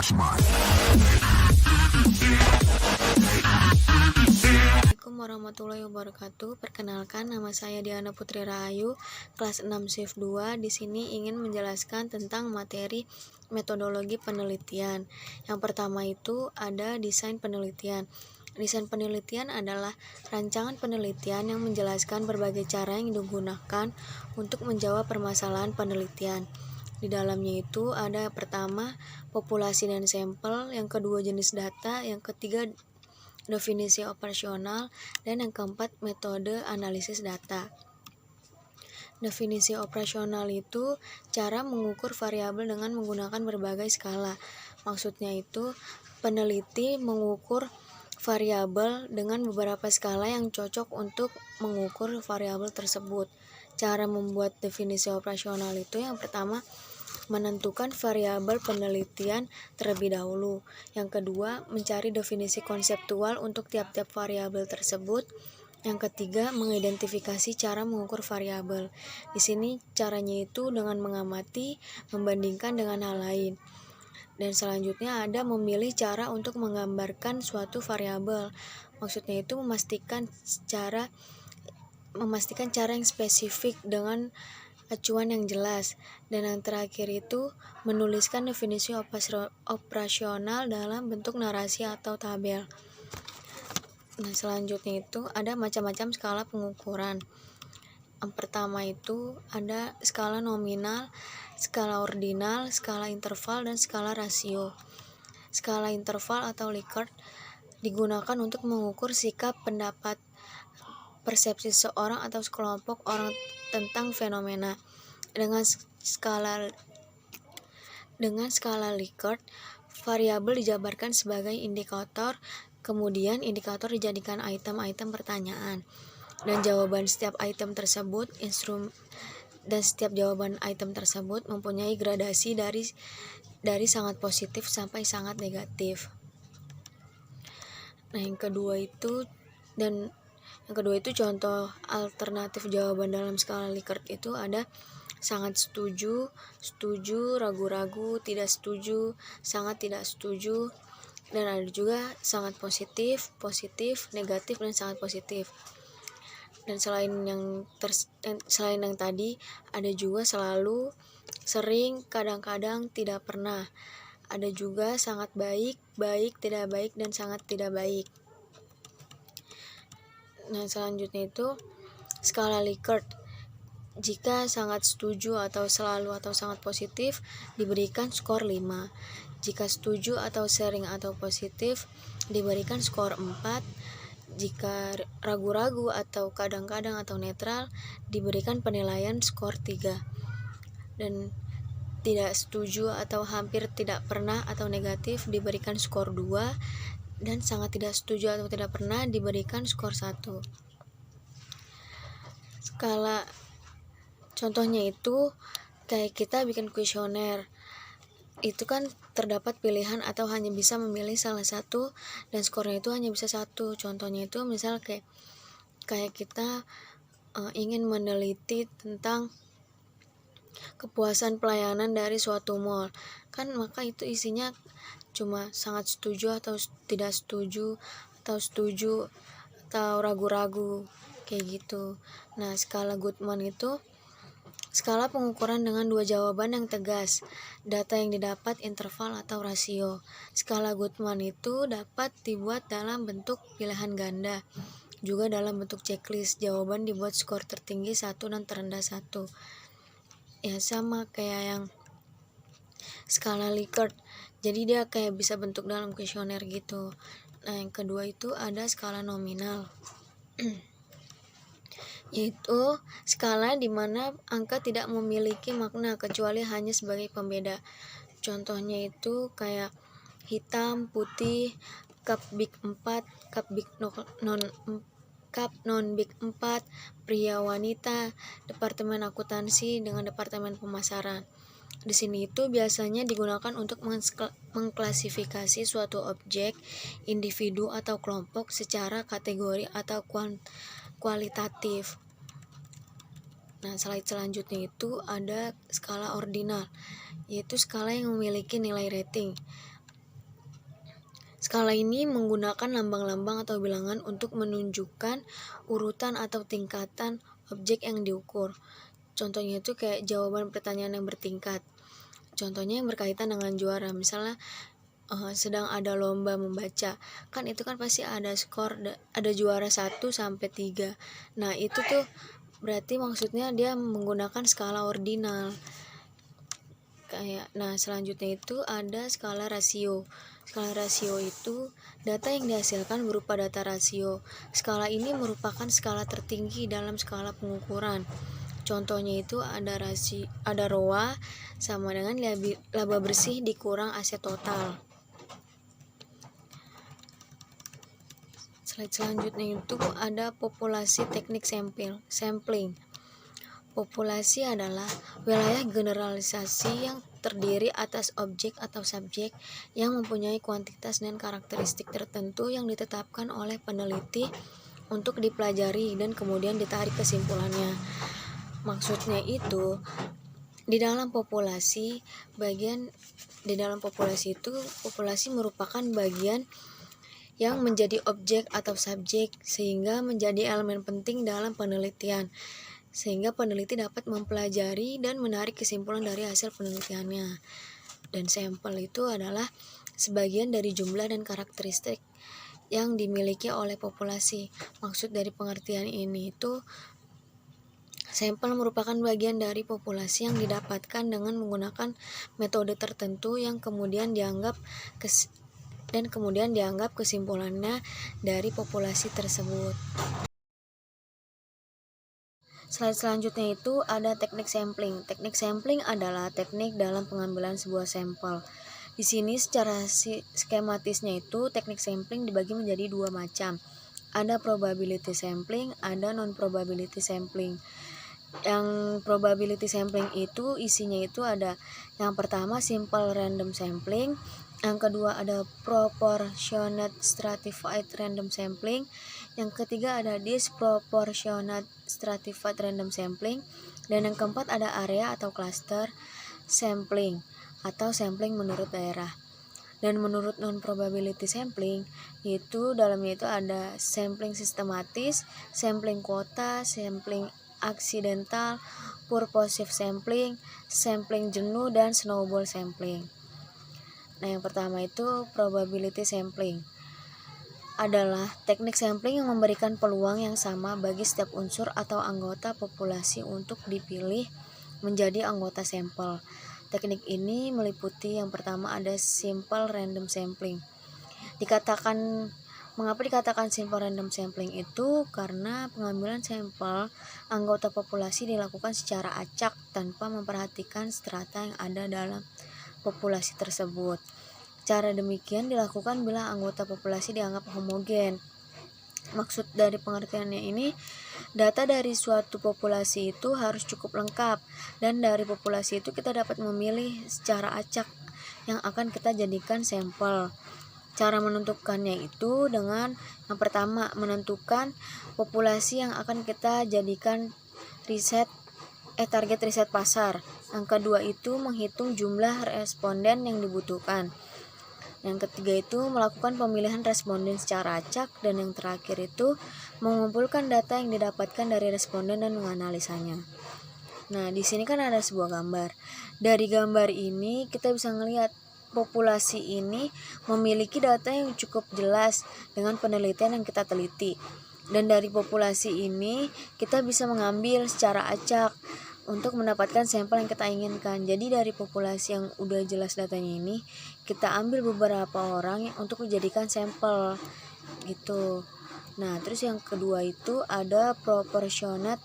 Assalamualaikum warahmatullahi wabarakatuh. Perkenalkan, nama saya Diana Putri Rahayu, kelas 6 Shift 2. Di sini ingin menjelaskan tentang materi metodologi penelitian. Yang pertama itu ada desain penelitian. Desain penelitian adalah rancangan penelitian yang menjelaskan berbagai cara yang digunakan untuk menjawab permasalahan penelitian. Di dalamnya itu ada pertama populasi dan sampel, yang kedua jenis data, yang ketiga definisi operasional, dan yang keempat metode analisis data. Definisi operasional itu cara mengukur variabel dengan menggunakan berbagai skala. Maksudnya itu peneliti mengukur variabel dengan beberapa skala yang cocok untuk mengukur variabel tersebut. Cara membuat definisi operasional itu yang pertama menentukan variabel penelitian terlebih dahulu. Yang kedua, mencari definisi konseptual untuk tiap-tiap variabel tersebut. Yang ketiga, mengidentifikasi cara mengukur variabel. Di sini caranya itu dengan mengamati, membandingkan dengan hal lain. Dan selanjutnya ada memilih cara untuk menggambarkan suatu variabel. Maksudnya itu memastikan cara yang spesifik dengan acuan yang jelas. Dan yang terakhir itu menuliskan definisi operasional dalam bentuk narasi atau tabel. Nah, selanjutnya itu ada macam-macam skala pengukuran. Yang pertama itu ada skala nominal, skala ordinal, skala interval, dan skala rasio. Skala interval atau Likert digunakan untuk mengukur sikap, pendapat, persepsi seorang atau sekelompok orang tentang fenomena. Dengan skala Likert, variabel dijabarkan sebagai indikator, kemudian indikator dijadikan item-item pertanyaan, dan jawaban setiap item tersebut mempunyai gradasi dari sangat positif sampai sangat negatif. Nah, yang kedua itu contoh alternatif jawaban dalam skala Likert itu ada sangat setuju, setuju, ragu-ragu, tidak setuju, sangat tidak setuju, dan ada juga sangat positif, positif, negatif, dan sangat positif. Dan selain yang tadi ada juga selalu, sering, kadang-kadang, tidak pernah. Ada juga sangat baik, baik, tidak baik, dan sangat tidak baik. Nah, selanjutnya itu skala Likert. Jika sangat setuju atau selalu atau sangat positif diberikan skor 5. Jika setuju atau sering atau positif diberikan skor 4. Jika ragu-ragu atau kadang-kadang atau netral diberikan penilaian skor 3. Dan tidak setuju atau hampir tidak pernah atau negatif diberikan skor 2. Dan sangat tidak setuju atau tidak pernah diberikan skor 1. Skala contohnya itu kayak kita bikin kuesioner. Itu kan terdapat pilihan atau hanya bisa memilih salah satu dan skornya itu hanya bisa 1. Contohnya itu misal kayak kita ingin meneliti tentang kepuasan pelayanan dari suatu mall. Kan maka itu isinya cuma sangat setuju atau tidak setuju, atau ragu-ragu kayak gitu. Nah, skala Goodman itu skala pengukuran dengan dua jawaban yang tegas, data yang didapat, interval atau rasio. Skala Goodman itu dapat dibuat dalam bentuk pilihan ganda, juga dalam bentuk checklist. Jawaban dibuat skor tertinggi 1 dan terendah 1. Ya, sama kayak yang skala Likert. Jadi dia kayak bisa bentuk dalam kuesioner gitu. Nah, yang kedua itu ada skala nominal. Yaitu skala di mana angka tidak memiliki makna kecuali hanya sebagai pembeda. Contohnya itu kayak hitam, putih, cup big 4, cup non big 4, pria wanita, departemen akuntansi dengan departemen pemasaran. Di sini itu biasanya digunakan untuk mengklasifikasi suatu objek, individu atau kelompok secara kategori atau kualitatif. Nah, slide selanjutnya itu ada skala ordinal, yaitu skala yang memiliki nilai rating. Skala ini menggunakan lambang-lambang atau bilangan untuk menunjukkan urutan atau tingkatan objek yang diukur. Contohnya itu kayak jawaban pertanyaan yang bertingkat. Contohnya yang berkaitan dengan juara, misalnya sedang ada lomba membaca, kan itu kan pasti ada skor, ada juara 1 sampai 3. Nah itu tuh berarti maksudnya dia menggunakan skala ordinal. Nah selanjutnya itu ada skala rasio. Skala rasio itu data yang dihasilkan berupa data rasio. Skala ini merupakan skala tertinggi dalam skala pengukuran. Contohnya itu ada ROA sama dengan laba bersih dikurang aset total. Slide selanjutnya itu ada populasi teknik sampling. Populasi adalah wilayah generalisasi yang terdiri atas objek atau subjek yang mempunyai kuantitas dan karakteristik tertentu yang ditetapkan oleh peneliti untuk dipelajari dan kemudian ditarik kesimpulannya. Maksudnya itu di dalam populasi itu populasi merupakan bagian yang menjadi objek atau subjek sehingga menjadi elemen penting dalam penelitian, sehingga peneliti dapat mempelajari dan menarik kesimpulan dari hasil penelitiannya. Dan sampel itu adalah sebagian dari jumlah dan karakteristik yang dimiliki oleh populasi. Maksud dari pengertian ini itu sampel merupakan bagian dari populasi yang didapatkan dengan menggunakan metode tertentu yang kemudian dianggap kesimpulannya dari populasi tersebut. Slide selanjutnya itu ada teknik sampling. Teknik sampling adalah teknik dalam pengambilan sebuah sampel. Di sini secara skematisnya itu teknik sampling dibagi menjadi dua macam. Ada probability sampling, ada non-probability sampling. Yang probability sampling itu isinya itu ada yang pertama simple random sampling, yang kedua ada proportionate stratified random sampling, yang ketiga ada disproportionate stratified random sampling, dan yang keempat ada area atau cluster sampling atau sampling menurut daerah. Dan menurut non-probability sampling itu dalamnya itu ada sampling sistematis, sampling kuota, sampling aksidental, purposive sampling, sampling jenuh, dan snowball sampling. Nah yang pertama itu probability sampling adalah teknik sampling yang memberikan peluang yang sama bagi setiap unsur atau anggota populasi untuk dipilih menjadi anggota sampel. Teknik ini meliputi yang pertama ada simple random sampling. Mengapa dikatakan simple random sampling itu? Karena pengambilan sampel anggota populasi dilakukan secara acak tanpa memperhatikan strata yang ada dalam populasi tersebut. Cara demikian dilakukan bila anggota populasi dianggap homogen. Maksud dari pengertiannya ini, data dari suatu populasi itu harus cukup lengkap, dan dari populasi itu kita dapat memilih secara acak yang akan kita jadikan sampel. Cara menentukannya itu dengan yang pertama menentukan populasi yang akan kita jadikan target riset pasar. Yang kedua itu menghitung jumlah responden yang dibutuhkan. Yang ketiga itu melakukan pemilihan responden secara acak, dan yang terakhir itu mengumpulkan data yang didapatkan dari responden dan menganalisanya. Nah, di sini kan ada sebuah gambar. Dari gambar ini kita bisa melihat populasi ini memiliki data yang cukup jelas dengan penelitian yang kita teliti. Dan dari populasi ini kita bisa mengambil secara acak untuk mendapatkan sampel yang kita inginkan. Jadi dari populasi yang udah jelas datanya ini, kita ambil beberapa orang untuk dijadikan sampel gitu. Nah, terus yang kedua itu ada proportionate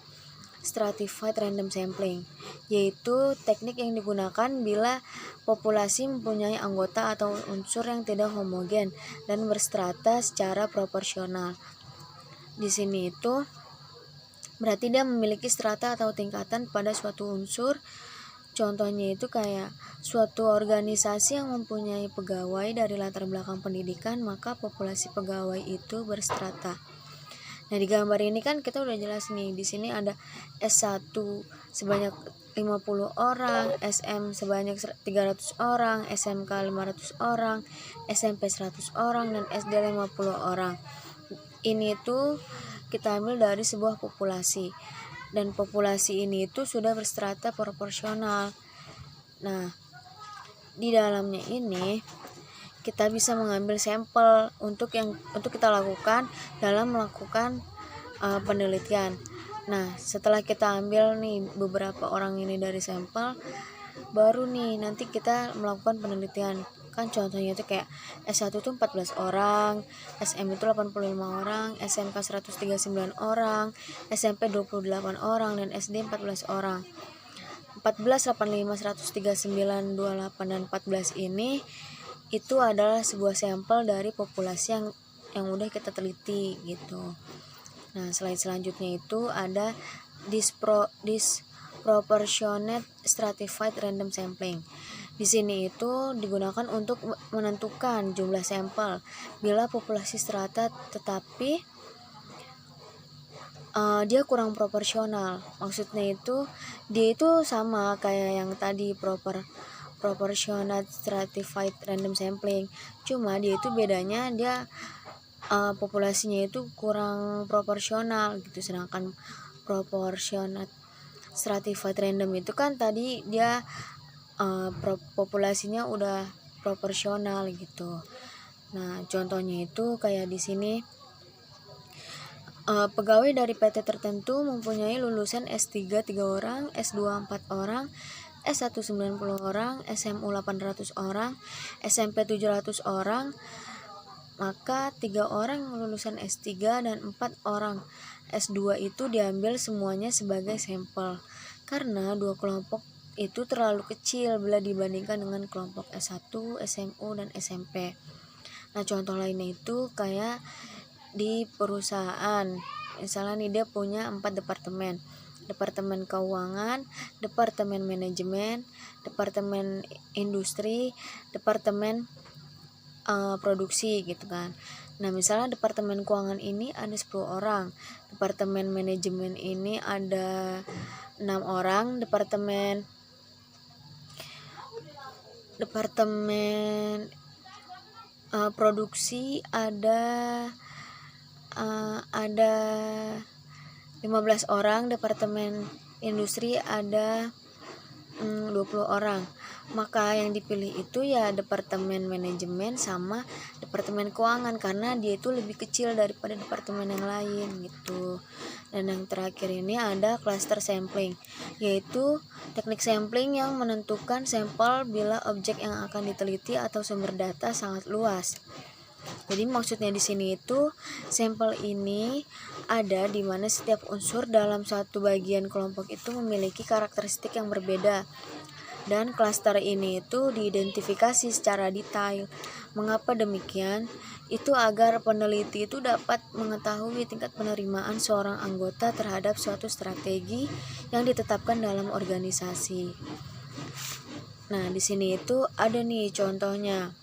stratified random sampling, yaitu teknik yang digunakan bila populasi mempunyai anggota atau unsur yang tidak homogen dan berstrata secara proporsional. Di sini itu berarti dia memiliki strata atau tingkatan pada suatu unsur. Contohnya itu kayak suatu organisasi yang mempunyai pegawai dari latar belakang pendidikan, maka populasi pegawai itu berstrata. Nah, di gambar ini kan kita udah jelas nih, di sini ada S1 sebanyak 50 orang, SM sebanyak 300 orang, SMK 500 orang, SMP 100 orang, dan SD 50 orang. Ini tuh kita ambil dari sebuah populasi, dan populasi ini itu sudah berstrata proporsional. Nah, di dalamnya ini kita bisa mengambil sampel untuk kita lakukan dalam melakukan penelitian. Nah, setelah kita ambil nih beberapa orang ini dari sampel, baru nih nanti kita melakukan penelitian. Kan contohnya itu kayak S1 itu 14 orang, SM itu 85 orang, SMK 139 orang, SMP 28 orang, dan SD 14 orang. 14, 85, 139, 28, dan 14 ini itu adalah sebuah sampel dari populasi yang udah kita teliti gitu. Nah, selanjutnya itu ada disproportionate stratified random sampling. Di sini itu digunakan untuk menentukan jumlah sampel bila populasi strata tetapi dia kurang proporsional. Maksudnya itu dia itu sama kayak yang tadi proportionate stratified random sampling. Cuma dia itu bedanya dia populasinya itu kurang proporsional gitu, sedangkan proportionate stratified random itu kan tadi dia populasinya udah proporsional gitu. Nah, contohnya itu kayak di sini pegawai dari PT tertentu mempunyai lulusan S3 3 orang, S2 4 orang, S1 90 orang, SMU 800 orang, SMP 700 orang. Maka 3 orang lulusan S3 dan 4 orang S2 itu diambil semuanya sebagai sampel, karena dua kelompok itu terlalu kecil bila dibandingkan dengan kelompok S1, SMU, dan SMP. Nah, contoh lainnya itu kayak di perusahaan. Misalnya nih dia punya 4 departemen. Departemen keuangan, departemen manajemen, departemen industri, departemen produksi gitu kan. Nah, misalnya departemen keuangan ini ada 10 orang, departemen manajemen ini ada 6 orang, departemen produksi ada 15 orang, departemen industri ada 20 orang. Maka yang dipilih itu ya departemen manajemen sama departemen keuangan, karena dia itu lebih kecil daripada departemen yang lain gitu. Dan yang terakhir ini ada cluster sampling, yaitu teknik sampling yang menentukan sampel bila objek yang akan diteliti atau sumber data sangat luas. Jadi maksudnya di sini itu sampel ini ada di mana setiap unsur dalam satu bagian kelompok itu memiliki karakteristik yang berbeda, dan klaster ini itu diidentifikasi secara detail. Mengapa demikian? Itu agar peneliti itu dapat mengetahui tingkat penerimaan seorang anggota terhadap suatu strategi yang ditetapkan dalam organisasi. Nah, di sini itu ada nih contohnya,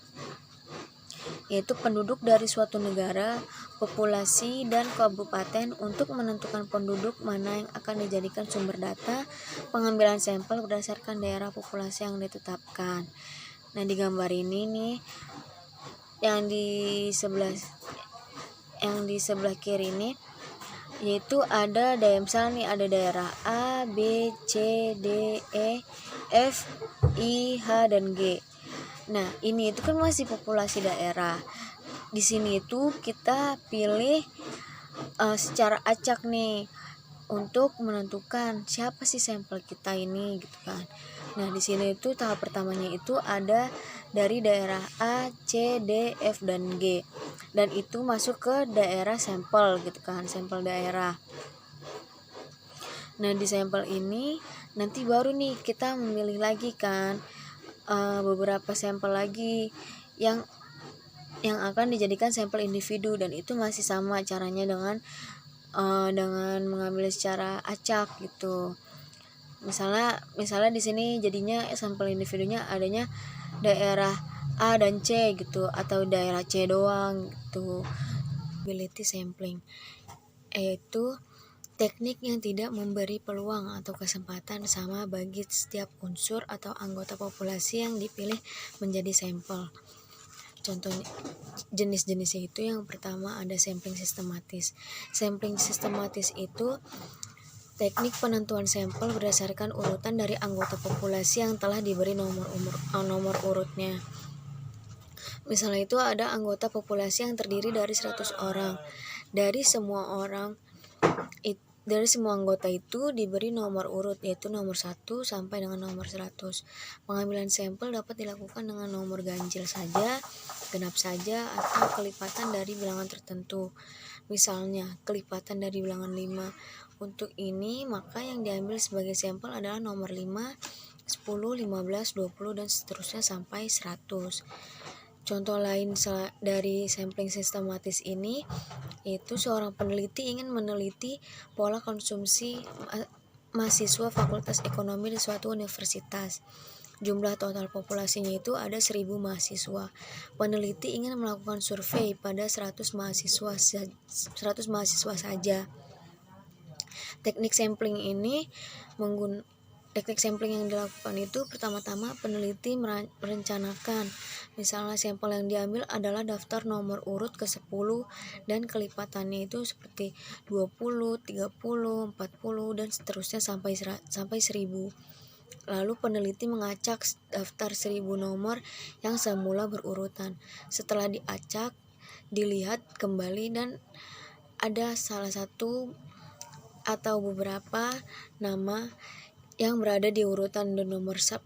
yaitu penduduk dari suatu negara, populasi, dan kabupaten untuk menentukan penduduk mana yang akan dijadikan sumber data pengambilan sampel berdasarkan daerah populasi yang ditetapkan. Nah, di gambar ini nih yang di sebelah kiri ini yaitu ada misalnya nih ada daerah A, B, C, D, E, F, I, H, dan G. Nah, ini itu kan masih populasi daerah. Di sini itu kita pilih secara acak nih untuk menentukan siapa sih sampel kita ini gitu kan. Nah, di sini itu tahap pertamanya itu ada dari daerah A, C, D, F, dan G. Dan itu masuk ke daerah sampel gitu kan, sampel daerah. Nah, di sampel ini nanti baru nih kita memilih lagi kan beberapa sampel lagi yang akan dijadikan sampel individu, dan itu masih sama caranya dengan mengambil secara acak gitu. Misalnya di sini jadinya sampel individunya adanya daerah A dan C gitu, atau daerah C doang gitu. Ability sampling yaitu Teknik yang tidak memberi peluang atau kesempatan sama bagi setiap unsur atau anggota populasi yang dipilih menjadi sampel. Contoh jenis-jenisnya itu yang pertama ada sampling sistematis. Sampling sistematis itu teknik penentuan sampel berdasarkan urutan dari anggota populasi yang telah diberi nomor urutnya. Misalnya itu ada anggota populasi yang terdiri dari 100 orang. Dari semua anggota itu diberi nomor urut, yaitu nomor 1 sampai dengan nomor 100. Pengambilan sampel dapat dilakukan dengan nomor ganjil saja, genap saja, atau kelipatan dari bilangan tertentu. Misalnya, kelipatan dari bilangan 5. Untuk ini, maka yang diambil sebagai sampel adalah nomor 5, 10, 15, 20, dan seterusnya sampai 100. Contoh lain dari sampling sistematis ini, yaitu seorang peneliti ingin meneliti pola konsumsi mahasiswa Fakultas Ekonomi di suatu universitas. Jumlah total populasinya itu ada 1.000 mahasiswa. Peneliti ingin melakukan survei pada 100 mahasiswa saja. Teknik sampling yang dilakukan itu pertama-tama peneliti merencanakan. Misalnya sampel yang diambil adalah daftar nomor urut ke-10 dan kelipatannya itu seperti 20, 30, 40 dan seterusnya sampai 1.000. Lalu peneliti mengacak daftar 1.000 nomor yang semula berurutan. Setelah diacak, dilihat kembali dan ada salah satu atau beberapa nama yang berada di urutan dan nomor 10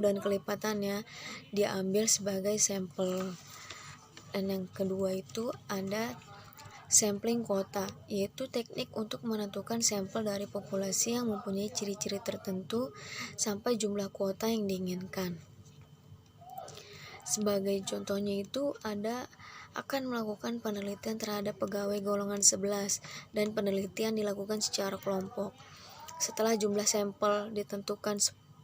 dan kelipatannya diambil sebagai sampel. Dan yang kedua itu ada sampling kuota, yaitu teknik untuk menentukan sampel dari populasi yang mempunyai ciri-ciri tertentu sampai jumlah kuota yang diinginkan. Sebagai contohnya itu akan melakukan penelitian terhadap pegawai golongan 11 dan penelitian dilakukan secara kelompok. Setelah jumlah sampel ditentukan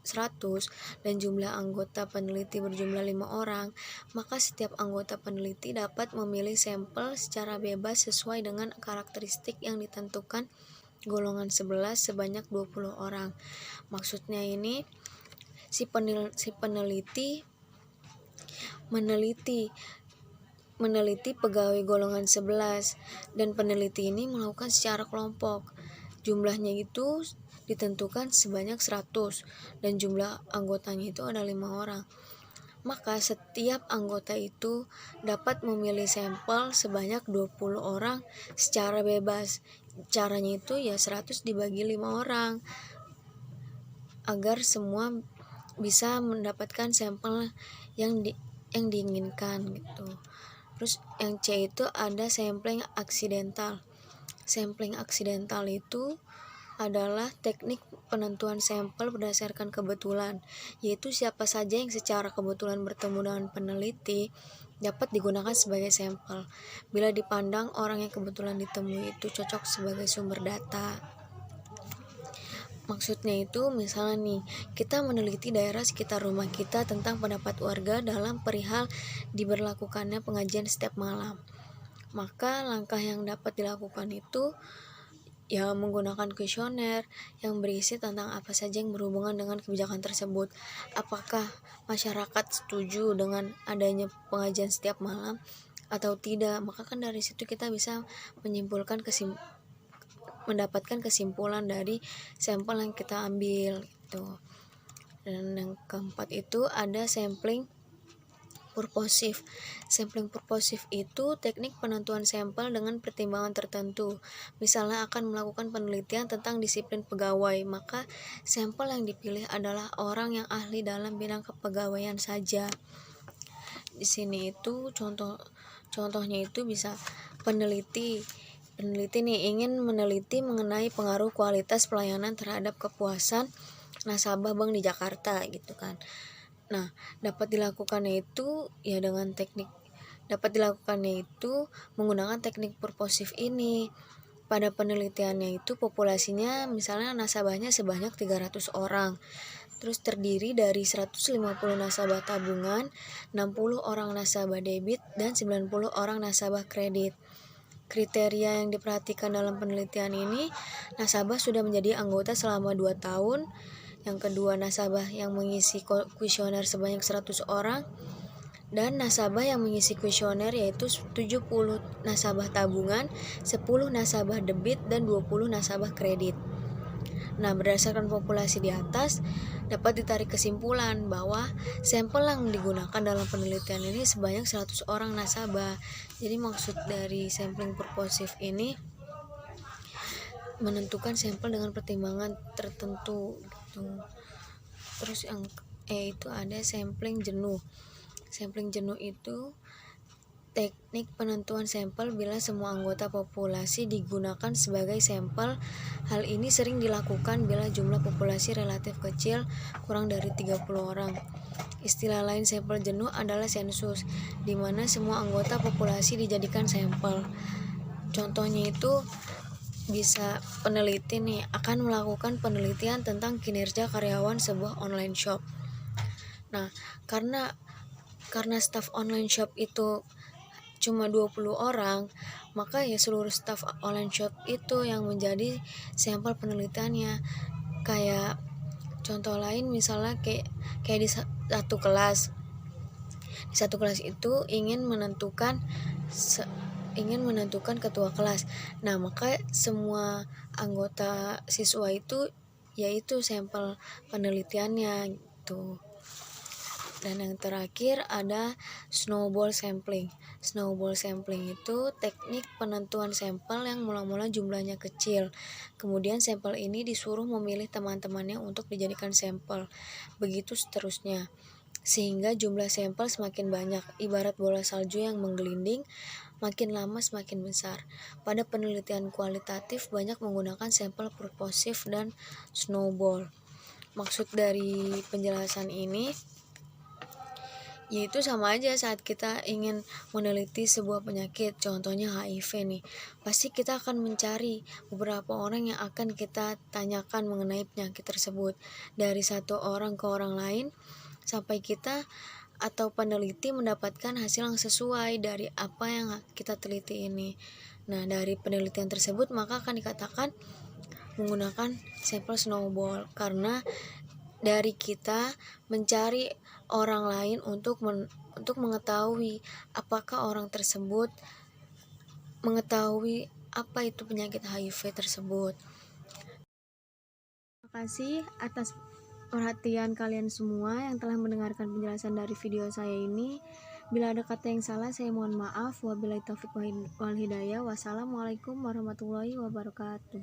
100 dan jumlah anggota peneliti berjumlah 5 orang, maka setiap anggota peneliti dapat memilih sampel secara bebas sesuai dengan karakteristik yang ditentukan golongan 11 sebanyak 20 orang. Maksudnya ini si peneliti meneliti pegawai golongan 11 dan peneliti ini melakukan secara kelompok. Jumlahnya itu ditentukan sebanyak 100 dan jumlah anggotanya itu ada 5 orang. Maka setiap anggota itu dapat memilih sampel sebanyak 20 orang secara bebas. Caranya itu ya 100 dibagi 5 orang agar semua bisa mendapatkan sampel yang diinginkan gitu. Terus yang C itu ada sampling aksidental. Sampling aksidental itu adalah teknik penentuan sampel berdasarkan kebetulan, yaitu siapa saja yang secara kebetulan bertemu dengan peneliti dapat digunakan sebagai sampel bila dipandang orang yang kebetulan ditemui itu cocok sebagai sumber data. Maksudnya itu misalnya nih, kita meneliti daerah sekitar rumah kita tentang pendapat warga dalam perihal diberlakukannya pengajian setiap malam. Maka langkah yang dapat dilakukan itu ya menggunakan kuesioner yang berisi tentang apa saja yang berhubungan dengan kebijakan tersebut. Apakah masyarakat setuju dengan adanya pengajian setiap malam atau tidak? Maka kan dari situ kita bisa mendapatkan kesimpulan dari sampel yang kita ambil gitu. Dan yang keempat itu ada sampling purposif. Sampling purposif itu teknik penentuan sampel dengan pertimbangan tertentu. Misalnya akan melakukan penelitian tentang disiplin pegawai, maka sampel yang dipilih adalah orang yang ahli dalam bidang kepegawaian saja. Di sini itu contohnya itu bisa peneliti nih ingin meneliti mengenai pengaruh kualitas pelayanan terhadap kepuasan nasabah bank di Jakarta gitu kan. Nah, dapat dilakukannya itu menggunakan teknik purposif ini. Pada penelitiannya itu populasinya misalnya nasabahnya sebanyak 300 orang. Terus terdiri dari 150 nasabah tabungan, 60 orang nasabah debit, dan 90 orang nasabah kredit. Kriteria yang diperhatikan dalam penelitian ini, nasabah sudah menjadi anggota selama 2 tahun. Yang kedua, nasabah yang mengisi kuesioner sebanyak 100 orang. Dan nasabah yang mengisi kuesioner yaitu 70 nasabah tabungan, 10 nasabah debit, dan 20 nasabah kredit. Nah, berdasarkan populasi di atas, dapat ditarik kesimpulan bahwa sampel yang digunakan dalam penelitian ini sebanyak 100 orang nasabah. Jadi maksud dari sampling purposif ini menentukan sampel dengan pertimbangan tertentu gitu. Terus yang itu ada sampling jenuh. Sampling jenuh itu teknik penentuan sampel bila semua anggota populasi digunakan sebagai sampel. Hal ini sering dilakukan bila jumlah populasi relatif kecil, kurang dari 30 orang. Istilah lain sampel jenuh adalah sensus, di mana semua anggota populasi dijadikan sampel. Contohnya itu bisa peneliti nih akan melakukan penelitian tentang kinerja karyawan sebuah online shop. Nah, karena staf online shop itu cuma 20 orang, maka ya seluruh staf online shop itu yang menjadi sampel penelitiannya. Kayak contoh lain misalnya kayak di satu kelas. Di satu kelas itu ingin menentukan ketua kelas. Nah, maka semua anggota siswa itu yaitu sampel penelitiannya gitu. Dan yang terakhir ada snowball sampling. Snowball sampling itu teknik penentuan sampel yang mula-mula jumlahnya kecil. Kemudian sampel ini disuruh memilih teman-temannya untuk dijadikan sampel. Begitu seterusnya. Sehingga jumlah sampel semakin banyak. Ibarat bola salju yang menggelinding, makin lama semakin besar. Pada penelitian kualitatif banyak menggunakan sampel purposif dan snowball. Maksud dari penjelasan ini yaitu sama aja saat kita ingin meneliti sebuah penyakit, contohnya HIV nih. Pasti kita akan mencari beberapa orang yang akan kita tanyakan mengenai penyakit tersebut. Dari satu orang ke orang lain, sampai kita atau peneliti mendapatkan hasil yang sesuai dari apa yang kita teliti ini. Nah, dari penelitian tersebut maka akan dikatakan menggunakan sampel snowball, karena dari kita mencari orang lain untuk mengetahui apakah orang tersebut mengetahui apa itu penyakit HIV tersebut. Terima kasih atas perhatian kalian semua yang telah mendengarkan penjelasan dari video saya ini. Bila ada kata yang salah, saya mohon maaf. Wabillahi taufiq wal hidayah. Wassalamualaikum warahmatullahi wabarakatuh.